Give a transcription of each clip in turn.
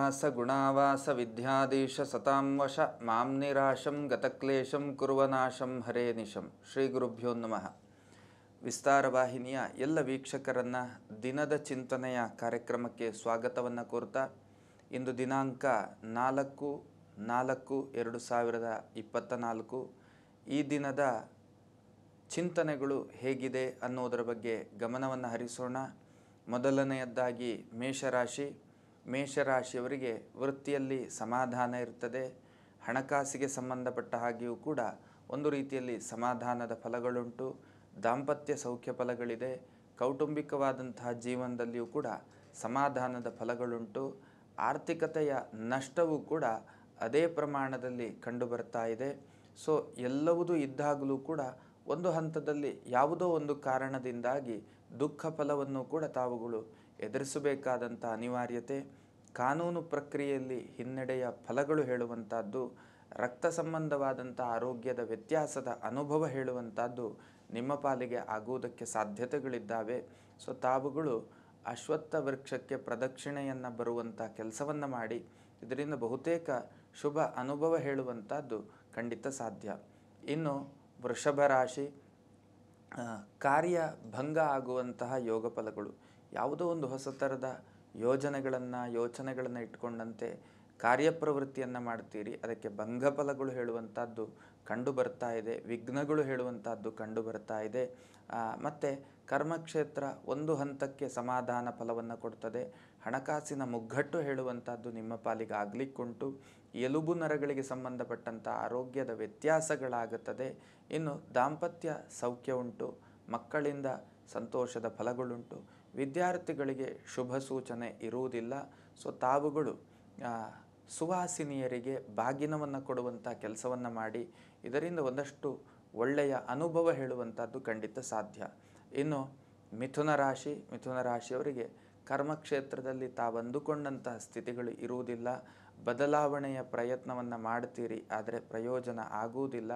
ವಿದ್ಯಾವಾಸ ಗುಣಾವಾಸ ವಿದ್ಯಾಧೀಶ ಸತಾಂವಶ ಮಾಂ ನಿರಾಶಂ ಗತಕ್ಲೇಶಂ ಕುರುವನಾಶಂ ಹರೇ ನಿಶಂ. ಶ್ರೀ ಗುರುಭ್ಯೋ ನಮಃ. ವಿಸ್ತಾರ ವಾಹಿನಿಯ ಎಲ್ಲ ವೀಕ್ಷಕರನ್ನು ದಿನದ ಚಿಂತನೆಯ ಕಾರ್ಯಕ್ರಮಕ್ಕೆ ಸ್ವಾಗತವನ್ನು ಕೋರ್ತಾ, ಇಂದು ದಿನಾಂಕ 4/4/2024. ಈ ದಿನದ ಚಿಂತನೆಗಳು ಹೇಗಿದೆ ಅನ್ನೋದರ ಬಗ್ಗೆ ಗಮನವನ್ನು ಹರಿಸೋಣ. ಮೊದಲನೆಯದ್ದಾಗಿ ಮೇಷರಾಶಿಯವರಿಗೆ ವೃತ್ತಿಯಲ್ಲಿ ಸಮಾಧಾನ ಇರ್ತದೆ. ಹಣಕಾಸಿಗೆ ಸಂಬಂಧಪಟ್ಟ ಹಾಗೆಯೂ ಕೂಡ ಒಂದು ರೀತಿಯಲ್ಲಿ ಸಮಾಧಾನದ ಫಲಗಳುಂಟು. ದಾಂಪತ್ಯ ಸೌಖ್ಯ ಫಲಗಳಿದೆ. ಕೌಟುಂಬಿಕವಾದಂತಹ ಜೀವನದಲ್ಲಿಯೂ ಕೂಡ ಸಮಾಧಾನದ ಫಲಗಳುಂಟು. ಆರ್ಥಿಕತೆಯ ನಷ್ಟವೂ ಕೂಡ ಅದೇ ಪ್ರಮಾಣದಲ್ಲಿ ಕಂಡುಬರ್ತಾ ಇದೆ. ಸೊ ಎಲ್ಲವುದೂ ಇದ್ದಾಗಲೂ ಕೂಡ ಒಂದು ಹಂತದಲ್ಲಿ ಯಾವುದೋ ಒಂದು ಕಾರಣದಿಂದಾಗಿ ದುಃಖ ಫಲವನ್ನು ಕೂಡ ತಾವುಗಳು ಎದುರಿಸಬೇಕಾದಂಥ ಅನಿವಾರ್ಯತೆ. ಕಾನೂನು ಪ್ರಕ್ರಿಯೆಯಲ್ಲಿ ಹಿನ್ನಡೆಯ ಫಲಗಳು ಹೇಳುವಂಥದ್ದು, ರಕ್ತ ಸಂಬಂಧವಾದಂಥ ಆರೋಗ್ಯದ ವ್ಯತ್ಯಾಸದ ಅನುಭವ ಹೇಳುವಂಥದ್ದು ನಿಮ್ಮ ಪಾಲಿಗೆ ಆಗುವುದಕ್ಕೆ ಸಾಧ್ಯತೆಗಳಿದ್ದಾವೆ. ಸೊ ತಾವುಗಳು ಅಶ್ವತ್ಥ ವೃಕ್ಷಕ್ಕೆ ಪ್ರದಕ್ಷಿಣೆಯನ್ನು ಬರುವಂಥ ಕೆಲಸವನ್ನು ಮಾಡಿ ಇದರಿಂದ ಬಹುತೇಕ ಶುಭ ಅನುಭವ ಹೇಳುವಂಥದ್ದು ಖಂಡಿತ ಸಾಧ್ಯ. ಇನ್ನು ವೃಷಭ ರಾಶಿ, ಕಾರ್ಯಭಂಗ ಆಗುವಂತಹ ಯೋಗ ಫಲಗಳು. ಯಾವುದೋ ಒಂದು ಹೊಸ ಥರದ ಯೋಚನೆಗಳನ್ನು ಇಟ್ಕೊಂಡಂತೆ ಕಾರ್ಯಪ್ರವೃತ್ತಿಯನ್ನು ಮಾಡ್ತೀರಿ, ಅದಕ್ಕೆ ಭಂಗ ಫಲಗಳು ಹೇಳುವಂಥದ್ದು ಕಂಡು ಬರ್ತಾ ಇದೆ. ವಿಘ್ನಗಳು ಹೇಳುವಂಥದ್ದು ಕಂಡು ಬರ್ತಾ ಇದೆ. ಮತ್ತು ಕರ್ಮಕ್ಷೇತ್ರ ಒಂದು ಹಂತಕ್ಕೆ ಸಮಾಧಾನ ಫಲವನ್ನು ಕೊಡ್ತದೆ. ಹಣಕಾಸಿನ ಮುಗ್ಗಟ್ಟು ಹೇಳುವಂಥದ್ದು ನಿಮ್ಮ ಪಾಲಿಗೆ ಆಗಲಿಕ್ಕುಂಟು. ಎಲುಬು ನರಗಳಿಗೆ ಸಂಬಂಧಪಟ್ಟಂಥ ಆರೋಗ್ಯದ ವ್ಯತ್ಯಾಸಗಳಾಗುತ್ತದೆ. ಇನ್ನು ದಾಂಪತ್ಯ ಸೌಖ್ಯ ಉಂಟು. ಮಕ್ಕಳಿಂದ ಸಂತೋಷದ ಫಲಗಳುಂಟು. ವಿದ್ಯಾರ್ಥಿಗಳಿಗೆ ಶುಭ ಸೂಚನೆ ಇರುವುದಿಲ್ಲ. ಸೊ ತಾವುಗಳು ಸುವಾಸಿನಿಯರಿಗೆ ಬಾಗಿನವನ್ನು ಕೊಡುವಂಥ ಕೆಲಸವನ್ನು ಮಾಡಿ ಇದರಿಂದ ಒಂದಷ್ಟು ಒಳ್ಳೆಯ ಅನುಭವ ಹೇಳುವಂಥದ್ದು ಖಂಡಿತ ಸಾಧ್ಯ. ಇನ್ನು ಮಿಥುನ ರಾಶಿಯವರಿಗೆ ಕರ್ಮಕ್ಷೇತ್ರದಲ್ಲಿ ತಾವಂದುಕೊಂಡಂತಹ ಸ್ಥಿತಿಗಳು ಇರುವುದಿಲ್ಲ. ಬದಲಾವಣೆಯ ಪ್ರಯತ್ನವನ್ನು ಮಾಡ್ತೀರಿ, ಆದರೆ ಪ್ರಯೋಜನ ಆಗುವುದಿಲ್ಲ.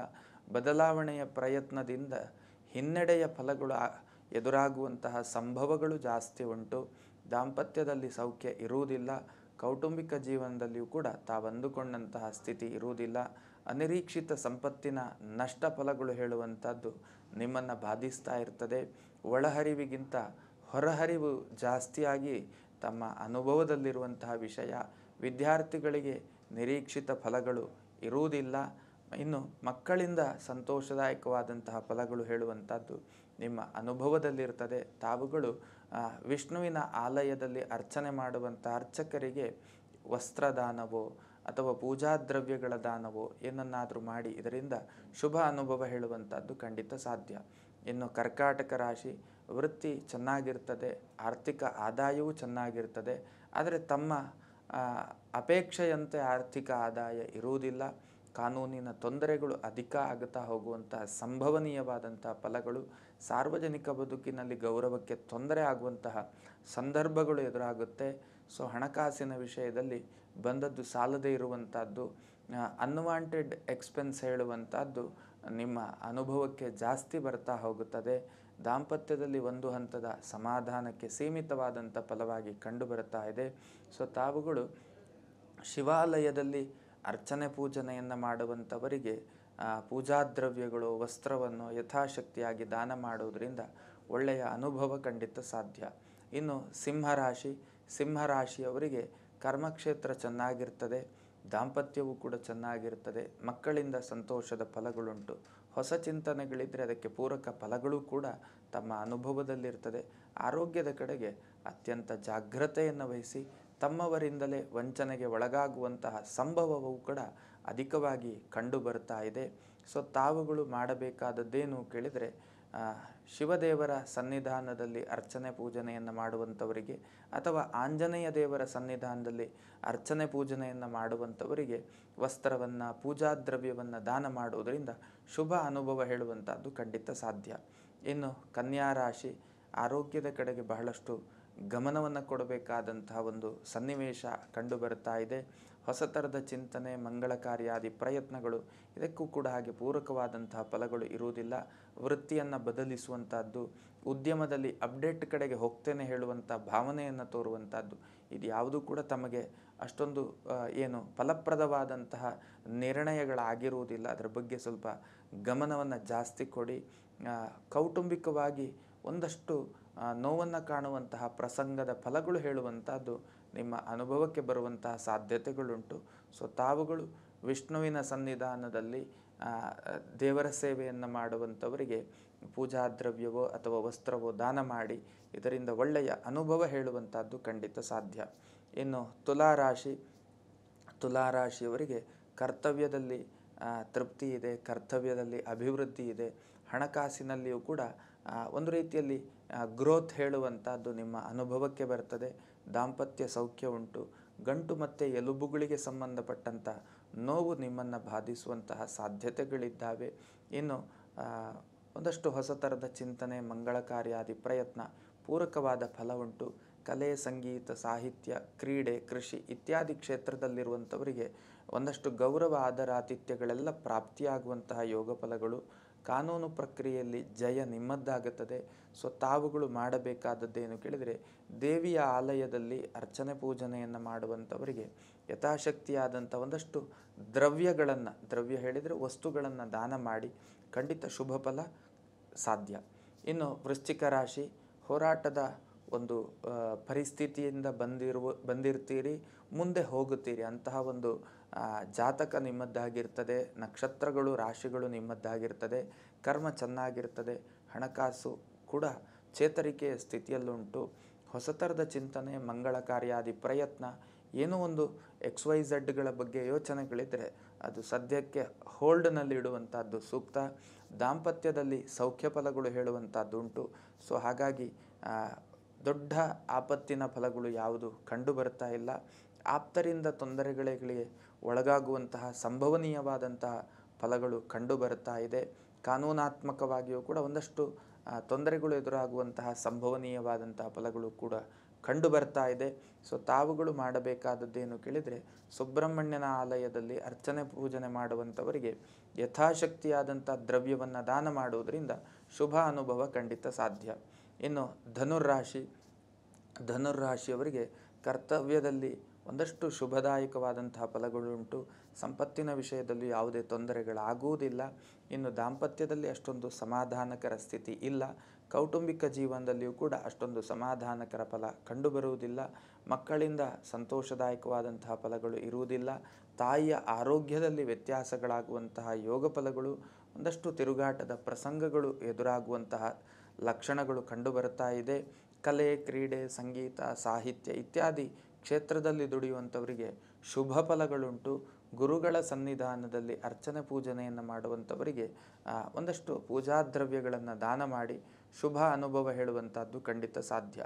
ಬದಲಾವಣೆಯ ಪ್ರಯತ್ನದಿಂದ ಹಿನ್ನಡೆಯ ಫಲಗಳು ಎದುರಾಗುವಂತಹ ಸಂಭವಗಳು ಜಾಸ್ತಿ ಉಂಟು. ದಾಂಪತ್ಯದಲ್ಲಿ ಸೌಖ್ಯ ಇರುವುದಿಲ್ಲ. ಕೌಟುಂಬಿಕ ಜೀವನದಲ್ಲಿಯೂ ಕೂಡ ತಾವಂದುಕೊಂಡಂತಹ ಸ್ಥಿತಿ ಇರುವುದಿಲ್ಲ. ಅನಿರೀಕ್ಷಿತ ಸಂಪತ್ತಿನ ನಷ್ಟ ಫಲಗಳು ಹೇಳುವಂಥದ್ದು ನಿಮ್ಮನ್ನು ಬಾಧಿಸ್ತಾ ಇರ್ತದೆ. ಒಳಹರಿವಿಗಿಂತ ಹೊರಹರಿವು ಜಾಸ್ತಿಯಾಗಿ ತಮ್ಮ ಅನುಭವದಲ್ಲಿರುವಂತಹ ವಿಷಯ. ವಿದ್ಯಾರ್ಥಿಗಳಿಗೆ ನಿರೀಕ್ಷಿತ ಫಲಗಳು ಇರುವುದಿಲ್ಲ. ಇನ್ನು ಮಕ್ಕಳಿಂದ ಸಂತೋಷದಾಯಕವಾದಂತಹ ಫಲಗಳು ಹೇಳುವಂಥದ್ದು ನಿಮ್ಮ ಅನುಭವದಲ್ಲಿರ್ತದೆ. ತಾವುಗಳು ವಿಷ್ಣುವಿನ ಆಲಯದಲ್ಲಿ ಅರ್ಚನೆ ಮಾಡುವಂಥ ಅರ್ಚಕರಿಗೆ ವಸ್ತ್ರದಾನವೋ ಅಥವಾ ಪೂಜಾ ದ್ರವ್ಯಗಳ ದಾನವೋ ಏನನ್ನಾದರೂ ಮಾಡಿ ಇದರಿಂದ ಶುಭ ಅನುಭವ ಹೇಳುವಂಥದ್ದು ಖಂಡಿತ ಸಾಧ್ಯ. ಇನ್ನು ಕರ್ಕಾಟಕ ರಾಶಿ, ವೃತ್ತಿ ಚೆನ್ನಾಗಿರ್ತದೆ, ಆರ್ಥಿಕ ಆದಾಯವೂ ಚೆನ್ನಾಗಿರ್ತದೆ. ಆದರೆ ತಮ್ಮ ಅಪೇಕ್ಷೆಯಂತೆ ಆರ್ಥಿಕ ಆದಾಯ ಇರುವುದಿಲ್ಲ. ಕಾನೂನಿನ ತೊಂದರೆಗಳು ಅಧಿಕ ಆಗುತ್ತಾ ಹೋಗುವಂತಹ ಸಂಭವನೀಯವಾದಂತಹ ಫಲಗಳು. ಸಾರ್ವಜನಿಕ ಬದುಕಿನಲ್ಲಿ ಗೌರವಕ್ಕೆ ತೊಂದರೆ ಆಗುವಂತಹ ಸಂದರ್ಭಗಳು ಎದುರಾಗುತ್ತೆ. ಸೊ ಹಣಕಾಸಿನ ವಿಷಯದಲ್ಲಿ ಬಂದದ್ದು ಸಾಲದೇ ಇರುವಂಥದ್ದು, ಅನ್ವಾಂಟೆಡ್ ಎಕ್ಸ್ಪೆನ್ಸ್ ಹೇಳುವಂಥದ್ದು ನಿಮ್ಮ ಅನುಭವಕ್ಕೆ ಜಾಸ್ತಿ ಬರ್ತಾ ಹೋಗುತ್ತದೆ. ದಾಂಪತ್ಯದಲ್ಲಿ ಒಂದು ಹಂತದ ಸಮಾಧಾನಕ್ಕೆ ಸೀಮಿತವಾದಂಥ ಫಲವಾಗಿ ಕಂಡು ಬರ್ತಾ ಇದೆ. ಸೊ ತಾವುಗಳು ಶಿವಾಲಯದಲ್ಲಿ ಅರ್ಚನೆ ಪೂಜನೆಯನ್ನು ಮಾಡುವಂಥವರಿಗೆ ಪೂಜಾ ದ್ರವ್ಯಗಳು, ವಸ್ತ್ರವನ್ನು ಯಥಾಶಕ್ತಿಯಾಗಿ ದಾನ ಮಾಡುವುದರಿಂದ ಒಳ್ಳೆಯ ಅನುಭವ ಖಂಡಿತ ಸಾಧ್ಯ. ಇನ್ನು ಸಿಂಹರಾಶಿಯವರಿಗೆ ಕರ್ಮಕ್ಷೇತ್ರ ಚೆನ್ನಾಗಿರ್ತದೆ. ದಾಂಪತ್ಯವೂ ಕೂಡ ಚೆನ್ನಾಗಿರ್ತದೆ. ಮಕ್ಕಳಿಂದ ಸಂತೋಷದ ಫಲಗಳುಂಟು. ಹೊಸ ಚಿಂತನೆಗಳಿದ್ದರೆ ಅದಕ್ಕೆ ಪೂರಕ ಫಲಗಳು ಕೂಡ ತಮ್ಮ ಅನುಭವದಲ್ಲಿರ್ತದೆ. ಆರೋಗ್ಯದ ಕಡೆಗೆ ಅತ್ಯಂತ ಜಾಗ್ರತೆಯನ್ನು ವಹಿಸಿ. ತಮ್ಮವರಿಂದಲೇ ವಂಚನೆಗೆ ಒಳಗಾಗುವಂತಹ ಸಂಭವವೂ ಕೂಡ ಅಧಿಕವಾಗಿ ಕಂಡು ಬರ್ತಾ ಇದೆ. ಸೊ ತಾವುಗಳು ಮಾಡಬೇಕಾದದ್ದೇನು ಕೇಳಿದರೆ, ಶಿವದೇವರ ಸನ್ನಿಧಾನದಲ್ಲಿ ಅರ್ಚನೆ ಪೂಜನೆಯನ್ನು ಮಾಡುವಂಥವರಿಗೆ ಅಥವಾ ಆಂಜನೇಯ ದೇವರ ಸನ್ನಿಧಾನದಲ್ಲಿ ಅರ್ಚನೆ ಪೂಜನೆಯನ್ನು ಮಾಡುವಂಥವರಿಗೆ ವಸ್ತ್ರವನ್ನು, ಪೂಜಾ ದ್ರವ್ಯವನ್ನು ದಾನ ಮಾಡುವುದರಿಂದ ಶುಭ ಅನುಭವ ಹೇಳುವಂಥದ್ದು ಖಂಡಿತ ಸಾಧ್ಯ. ಇನ್ನು ಕನ್ಯಾ ರಾಶಿ, ಆರೋಗ್ಯದ ಕಡೆಗೆ ಬಹಳಷ್ಟು ಗಮನವನ್ನು ಕೊಡಬೇಕಾದಂತಹ ಒಂದು ಸನ್ನಿವೇಶ ಕಂಡು ಬರ್ತಾ ಇದೆ. ಹೊಸ ಥರದ ಚಿಂತನೆ, ಮಂಗಳ ಕಾರ್ಯಾದಿ ಪ್ರಯತ್ನಗಳು ಇದಕ್ಕೂ ಕೂಡ ಹಾಗೆ ಪೂರಕವಾದಂತಹ ಫಲಗಳು ಇರುವುದಿಲ್ಲ. ವೃತ್ತಿಯನ್ನು ಬದಲಿಸುವಂಥದ್ದು, ಉದ್ಯಮದಲ್ಲಿ ಅಪ್ಡೇಟ್ ಕಡೆಗೆ ಹೋಗ್ತೇನೆ ಹೇಳುವಂಥ ಭಾವನೆಯನ್ನು ತೋರುವಂಥದ್ದು, ಇದು ಯಾವುದೂ ಕೂಡ ತಮಗೆ ಅಷ್ಟೊಂದು ಏನು ಫಲಪ್ರದವಾದಂತಹ ನಿರ್ಣಯಗಳಾಗಿರುವುದಿಲ್ಲ. ಅದರ ಬಗ್ಗೆ ಸ್ವಲ್ಪ ಗಮನವನ್ನು ಜಾಸ್ತಿ ಕೊಡಿ. ಕೌಟುಂಬಿಕವಾಗಿ ಒಂದಷ್ಟು ನೋವನ್ನು ಕಾಣುವಂತಹ ಪ್ರಸಂಗದ ಫಲಗಳು ಹೇಳುವಂಥದ್ದು ನಿಮ್ಮ ಅನುಭವಕ್ಕೆ ಬರುವಂತಹ ಸಾಧ್ಯತೆಗಳುಂಟು. ಸೊ ತಾವುಗಳು ವಿಷ್ಣುವಿನ ಸನ್ನಿಧಾನದಲ್ಲಿ ದೇವರ ಸೇವೆಯನ್ನು ಮಾಡುವಂಥವರಿಗೆ ಪೂಜಾ ದ್ರವ್ಯವೋ ಅಥವಾ ವಸ್ತ್ರವೋ ದಾನ ಮಾಡಿ, ಇದರಿಂದ ಒಳ್ಳೆಯ ಅನುಭವ ಹೇಳುವಂಥದ್ದು ಖಂಡಿತ ಸಾಧ್ಯ. ಇನ್ನು ತುಲಾರಾಶಿಯವರಿಗೆ ಕರ್ತವ್ಯದಲ್ಲಿ ತೃಪ್ತಿ ಇದೆ, ಕರ್ತವ್ಯದಲ್ಲಿ ಅಭಿವೃದ್ಧಿ ಇದೆ, ಹಣಕಾಸಿನಲ್ಲಿಯೂ ಕೂಡ ಒಂದು ರೀತಿಯಲ್ಲಿ ಗ್ರೋತ್ ಹೇಳುವಂಥದ್ದು ನಿಮ್ಮ ಅನುಭವಕ್ಕೆ ಬರ್ತದೆ. ದಾಂಪತ್ಯ ಸೌಖ್ಯ ಉಂಟು. ಗಂಟು ಮತ್ತು ಎಲುಬುಗಳಿಗೆ ಸಂಬಂಧಪಟ್ಟಂಥ ನೋವು ನಿಮ್ಮನ್ನು ಬಾಧಿಸುವಂತಹ ಸಾಧ್ಯತೆಗಳಿದ್ದಾವೆ. ಇನ್ನು ಒಂದಷ್ಟು ಹೊಸ ಥರದ ಚಿಂತನೆ, ಮಂಗಳ ಕಾರ್ಯಾದಿ ಪ್ರಯತ್ನ, ಪೂರಕವಾದ ಫಲ ಉಂಟು. ಕಲೆ, ಸಂಗೀತ, ಸಾಹಿತ್ಯ, ಕ್ರೀಡೆ, ಕೃಷಿ ಇತ್ಯಾದಿ ಕ್ಷೇತ್ರದಲ್ಲಿರುವಂಥವರಿಗೆ ಒಂದಷ್ಟು ಗೌರವ ಆದರಾತಿಥ್ಯಗಳೆಲ್ಲ ಪ್ರಾಪ್ತಿಯಾಗುವಂತಹ ಯೋಗ ಫಲಗಳು. ಕಾನೂನು ಪ್ರಕ್ರಿಯೆಯಲ್ಲಿ ಜಯ ನಿಮ್ಮದ್ದಾಗುತ್ತದೆ. ಸೊ ತಾವುಗಳು ಮಾಡಬೇಕಾದದ್ದೇನು ಕೇಳಿದರೆ, ದೇವಿಯ ಆಲಯದಲ್ಲಿ ಅರ್ಚನೆ ಪೂಜನೆಯನ್ನು ಮಾಡುವಂಥವರಿಗೆ ಯಥಾಶಕ್ತಿಯಾದಂಥ ಒಂದಷ್ಟು ದ್ರವ್ಯ ಹೇಳಿದರೆ ವಸ್ತುಗಳನ್ನು ದಾನ ಮಾಡಿ ಖಂಡಿತ ಶುಭ ಫಲ ಸಾಧ್ಯ. ಇನ್ನು ವೃಶ್ಚಿಕ ರಾಶಿ, ಹೋರಾಟದ ಒಂದು ಪರಿಸ್ಥಿತಿಯಿಂದ ಬಂದಿರ್ತೀರಿ, ಮುಂದೆ ಹೋಗುತ್ತೀರಿ. ಅಂತಹ ಒಂದು ಜಾತಕ ನಿಮ್ಮದ್ದಾಗಿರ್ತದೆ. ನಕ್ಷತ್ರಗಳು, ರಾಶಿಗಳು ನಿಮ್ಮದ್ದಾಗಿರ್ತದೆ. ಕರ್ಮ ಚೆನ್ನಾಗಿರ್ತದೆ. ಹಣಕಾಸು ಕೂಡ ಚೇತರಿಕೆಯ ಸ್ಥಿತಿಯಲ್ಲುಂಟು. ಹೊಸ ಥರದ ಚಿಂತನೆ, ಮಂಗಳ ಕಾರ್ಯಾದಿ ಪ್ರಯತ್ನ, ಏನೋ ಒಂದು XYZಗಳ ಬಗ್ಗೆ ಯೋಚನೆಗಳಿದ್ದರೆ ಅದು ಸದ್ಯಕ್ಕೆ ಹೋಲ್ಡ್ನಲ್ಲಿ ಇಡುವಂಥದ್ದು ಸೂಕ್ತ. ದಾಂಪತ್ಯದಲ್ಲಿ ಸೌಖ್ಯ ಫಲಗಳು ಹೇಳುವಂಥದ್ದು ಉಂಟು. ಸೊ ಹಾಗಾಗಿ ದೊಡ್ಡ ಆಪತ್ತಿನ ಫಲಗಳು ಯಾವುದು ಕಂಡು ಬರ್ತಾ ಇಲ್ಲ. ಆಪ್ತರಿಂದ ತೊಂದರೆಗಳಿಗೆ ಒಳಗಾಗುವಂತಹ ಸಂಭವನೀಯವಾದಂತಹ ಫಲಗಳು ಕಂಡು ಬರ್ತಾ ಇದೆ. ಕಾನೂನಾತ್ಮಕವಾಗಿಯೂ ಕೂಡ ಒಂದಷ್ಟು ತೊಂದರೆಗಳು ಎದುರಾಗುವಂತಹ ಸಂಭವನೀಯವಾದಂತಹ ಫಲಗಳು ಕೂಡ ಕಂಡು ಬರ್ತಾ ಇದೆ. ಸೊ ತಾವುಗಳು ಮಾಡಬೇಕಾದದ್ದೇನು ಕೇಳಿದರೆ, ಸುಬ್ರಹ್ಮಣ್ಯನ ಆಲಯದಲ್ಲಿ ಅರ್ಚನೆ ಪೂಜನೆ ಮಾಡುವಂಥವರಿಗೆ ಯಥಾಶಕ್ತಿಯಾದಂಥ ದ್ರವ್ಯವನ್ನು ದಾನ ಮಾಡುವುದರಿಂದ ಶುಭ ಅನುಭವ ಖಂಡಿತ ಸಾಧ್ಯ. ಇನ್ನು ಧನುರ್ರಾಶಿಯವರಿಗೆ ಕರ್ತವ್ಯದಲ್ಲಿ ಒಂದಷ್ಟು ಶುಭದಾಯಕವಾದಂತಹ ಫಲಗಳುಂಟು. ಸಂಪತ್ತಿನ ವಿಷಯದಲ್ಲಿ ಯಾವುದೇ ತೊಂದರೆಗಳಾಗುವುದಿಲ್ಲ. ಇನ್ನು ದಾಂಪತ್ಯದಲ್ಲಿ ಅಷ್ಟೊಂದು ಸಮಾಧಾನಕರ ಸ್ಥಿತಿ ಇಲ್ಲ. ಕೌಟುಂಬಿಕ ಜೀವನದಲ್ಲಿಯೂ ಕೂಡ ಅಷ್ಟೊಂದು ಸಮಾಧಾನಕರ ಫಲ ಕಂಡುಬರುವುದಿಲ್ಲ. ಮಕ್ಕಳಿಂದ ಸಂತೋಷದಾಯಕವಾದಂತಹ ಫಲಗಳು ಇರುವುದಿಲ್ಲ. ತಾಯಿಯ ಆರೋಗ್ಯದಲ್ಲಿ ವ್ಯತ್ಯಾಸಗಳಾಗುವಂತಹ ಯೋಗ ಫಲಗಳು, ಒಂದಷ್ಟು ತಿರುಗಾಟದ ಪ್ರಸಂಗಗಳು ಎದುರಾಗುವಂತಹ ಲಕ್ಷಣಗಳು ಕಂಡುಬರುತ್ತಾ ಇದೆ. ಕಲೆ, ಕ್ರೀಡೆ, ಸಂಗೀತ, ಸಾಹಿತ್ಯ ಇತ್ಯಾದಿ ಕ್ಷೇತ್ರದಲ್ಲಿ ದುಡಿಯುವಂಥವರಿಗೆ ಶುಭ ಫಲಗಳುಂಟು. ಗುರುಗಳ ಸನ್ನಿಧಾನದಲ್ಲಿ ಅರ್ಚನೆ ಪೂಜನೆಯನ್ನು ಮಾಡುವಂಥವರಿಗೆ ಒಂದಷ್ಟು ಪೂಜಾ ದ್ರವ್ಯಗಳನ್ನು ದಾನ ಮಾಡಿ ಶುಭ ಅನುಭವ ಹೇಳುವಂಥದ್ದು ಖಂಡಿತ ಸಾಧ್ಯ.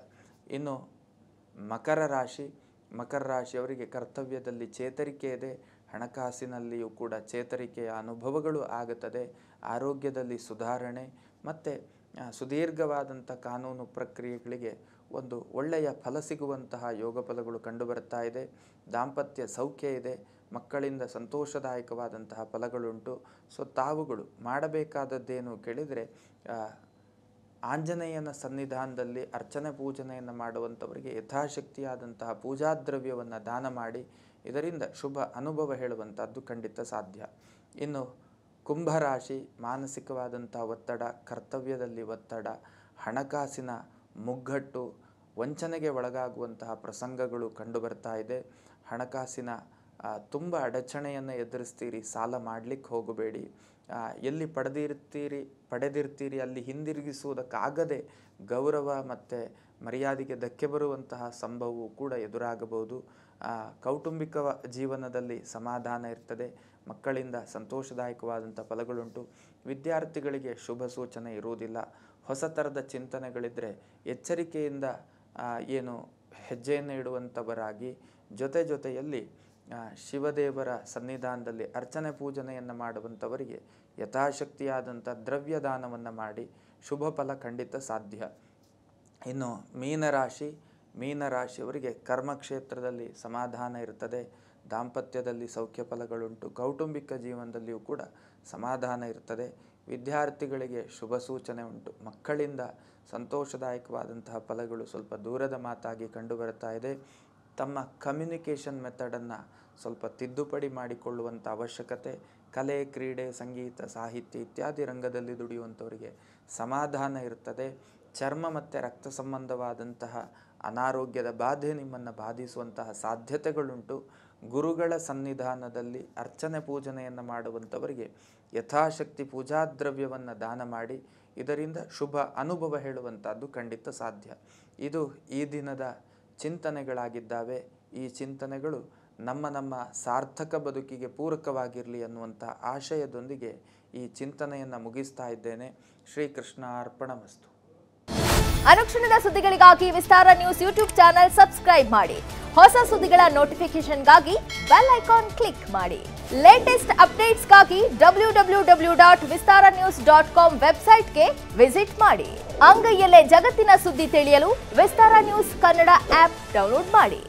ಇನ್ನು ಮಕರ ರಾಶಿಯವರಿಗೆ ಕರ್ತವ್ಯದಲ್ಲಿ ಚೇತರಿಕೆ ಇದೆ. ಹಣಕಾಸಿನಲ್ಲಿಯೂ ಕೂಡ ಚೇತರಿಕೆಯ ಅನುಭವಗಳು ಆಗುತ್ತದೆ. ಆರೋಗ್ಯದಲ್ಲಿ ಸುಧಾರಣೆ ಮತ್ತು ಸುದೀರ್ಘವಾದಂಥ ಕಾನೂನು ಪ್ರಕ್ರಿಯೆಗಳಿಗೆ ಒಂದು ಒಳ್ಳೆಯ ಫಲ ಸಿಗುವಂತಹ ಯೋಗ ಫಲಗಳು ಕಂಡುಬರ್ತಾ ಇದೆ. ದಾಂಪತ್ಯ ಸೌಖ್ಯ ಇದೆ. ಮಕ್ಕಳಿಂದ ಸಂತೋಷದಾಯಕವಾದಂತಹ ಫಲಗಳುಂಟು. ಸೊ ತಾವುಗಳು ಮಾಡಬೇಕಾದದ್ದೇನು ಕೇಳಿದರೆ, ಆಂಜನೇಯನ ಸನ್ನಿಧಾನದಲ್ಲಿ ಅರ್ಚನೆ ಪೂಜನೆಯನ್ನು ಮಾಡುವಂಥವರಿಗೆ ಯಥಾಶಕ್ತಿಯಾದಂತಹ ಪೂಜಾ ದ್ರವ್ಯವನ್ನು ದಾನ ಮಾಡಿ ಇದರಿಂದ ಶುಭ ಅನುಭವ ಹೇಳುವಂಥದ್ದು ಖಂಡಿತ ಸಾಧ್ಯ. ಇನ್ನು ಕುಂಭರಾಶಿ, ಮಾನಸಿಕವಾದಂಥ ಒತ್ತಡ, ಕರ್ತವ್ಯದಲ್ಲಿ ಒತ್ತಡ, ಹಣಕಾಸಿನ ಮುಗ್ಗಟ್ಟು, ವಂಚನೆಗೆ ಒಳಗಾಗುವಂತಹ ಪ್ರಸಂಗಗಳು ಕಂಡುಬರ್ತಾ ಇದೆ. ಹಣಕಾಸಿನ ತುಂಬ ಅಡಚಣೆಯನ್ನು ಎದುರಿಸ್ತೀರಿ. ಸಾಲ ಮಾಡಲಿಕ್ಕೆ ಹೋಗಬೇಡಿ. ಎಲ್ಲಿ ಪಡೆದಿರ್ತೀರಿ ಅಲ್ಲಿ ಹಿಂದಿರುಗಿಸುವುದಕ್ಕಾಗದೆ ಗೌರವ ಮತ್ತು ಮರ್ಯಾದೆಗೆ ಧಕ್ಕೆ ಬರುವಂತಹ ಸಂಭವವು ಕೂಡ ಎದುರಾಗಬಹುದು. ಕೌಟುಂಬಿಕ ಜೀವನದಲ್ಲಿ ಸಮಾಧಾನ ಇರ್ತದೆ. ಮಕ್ಕಳಿಂದ ಸಂತೋಷದಾಯಕವಾದಂಥ ಫಲಗಳುಂಟು. ವಿದ್ಯಾರ್ಥಿಗಳಿಗೆ ಶುಭ ಸೂಚನೆ ಇರುವುದಿಲ್ಲ. ಹೊಸ ಥರದ ಚಿಂತನೆಗಳಿದ್ದರೆ ಎಚ್ಚರಿಕೆಯಿಂದ ಹೆಜ್ಜೆಯನ್ನು ಇಡುವಂಥವರಾಗಿ, ಜೊತೆಯಲ್ಲಿ ಶಿವದೇವರ ಸನ್ನಿಧಾನದಲ್ಲಿ ಅರ್ಚನೆ ಪೂಜನೆಯನ್ನು ಮಾಡುವಂಥವರಿಗೆ ಯಥಾಶಕ್ತಿಯಾದಂಥ ದ್ರವ್ಯ ದಾನವನ್ನು ಮಾಡಿ ಶುಭ ಫಲ ಖಂಡಿತ ಸಾಧ್ಯ. ಇನ್ನು ಮೀನರಾಶಿಯವರಿಗೆ ಕರ್ಮಕ್ಷೇತ್ರದಲ್ಲಿ ಸಮಾಧಾನ ಇರ್ತದೆ. ದಾಂಪತ್ಯದಲ್ಲಿ ಸೌಖ್ಯ ಫಲಗಳುಂಟು. ಕೌಟುಂಬಿಕ ಜೀವನದಲ್ಲಿಯೂ ಕೂಡ ಸಮಾಧಾನ ಇರ್ತದೆ. ವಿದ್ಯಾರ್ಥಿಗಳಿಗೆ ಶುಭ ಸೂಚನೆ ಉಂಟು. ಮಕ್ಕಳಿಂದ ಸಂತೋಷದಾಯಕವಾದಂತಹ ಫಲಗಳು ಸ್ವಲ್ಪ ದೂರದ ಮಾತಾಗಿ ಕಂಡುಬರ್ತಾ ಇದೆ. ತಮ್ಮ ಕಮ್ಯುನಿಕೇಷನ್ ಮೆಥಡನ್ನು ಸ್ವಲ್ಪ ತಿದ್ದುಪಡಿ ಮಾಡಿಕೊಳ್ಳುವಂಥ ಅವಶ್ಯಕತೆ. ಕಲೆ, ಕ್ರೀಡೆ, ಸಂಗೀತ, ಸಾಹಿತ್ಯ ಇತ್ಯಾದಿ ರಂಗದಲ್ಲಿ ದುಡಿಯುವಂಥವರಿಗೆ ಸಮಾಧಾನ ಇರ್ತದೆ. ಚರ್ಮ ಮತ್ತು ರಕ್ತ ಸಂಬಂಧವಾದಂತಹ ಅನಾರೋಗ್ಯದ ಬಾಧೆ ನಿಮ್ಮನ್ನು ಬಾಧಿಸುವಂತಹ ಸಾಧ್ಯತೆಗಳುಂಟು. ಗುರುಗಳ ಸನ್ನಿಧಾನದಲ್ಲಿ ಅರ್ಚನೆ ಪೂಜನೆಯನ್ನು ಮಾಡುವಂಥವರಿಗೆ ಯಥಾಶಕ್ತಿ ಪೂಜಾ ದ್ರವ್ಯವನ್ನು ದಾನ ಮಾಡಿ ಇದರಿಂದ ಶುಭ ಅನುಭವ ಹೇಳುವಂಥದ್ದು ಖಂಡಿತ ಸಾಧ್ಯ. ಇದು ಈ ದಿನದ ಚಿಂತನೆಗಳಾಗಿದ್ದಾವೆ. ಈ ಚಿಂತನೆಗಳು ನಮ್ಮ ಸಾರ್ಥಕ ಬದುಕಿಗೆ ಪೂರಕವಾಗಿರಲಿ ಅನ್ನುವಂಥ ಆಶಯದೊಂದಿಗೆ ಈ ಚಿಂತನೆಯನ್ನು ಮುಗಿಸ್ತಾ ಇದ್ದೇನೆ. ಶ್ರೀಕೃಷ್ಣ ಅರ್ಪಣಮಸ್ತು. ಅನುಕ್ಷಣದ ಸುದ್ದಿಗಳಿಗಾಗಿ ವಿಸ್ತಾರ ನ್ಯೂಸ್ ಯೂಟ್ಯೂಬ್ ಚಾನೆಲ್ ಸಬ್ಸ್ಕ್ರೈಬ್ ಮಾಡಿ. ಹೊಸ ಸುದ್ದಿಗಳ ನೋಟಿಫಿಕೇಶನ್ಗಾಗಿ ಬೆಲ್ ಐಕಾನ್ ಕ್ಲಿಕ್ ಮಾಡಿ. ಲೇಟೆಸ್ಟ್ ಅಪ್ಡೇಟ್ಸ್ಗಾಗಿ www.vistaranews.com ವೆಬ್ಸೈಟ್ಗೆ ವಿಸಿಟ್ ಮಾಡಿ. ಅಂಗೈಯಲ್ಲೇ ಜಗತ್ತಿನ ಸುದ್ದಿ ತಿಳಿಯಲು ವಿಸ್ತಾರ ನ್ಯೂಸ್ ಕನ್ನಡ ಆಪ್ ಡೌನ್ಲೋಡ್ ಮಾಡಿ.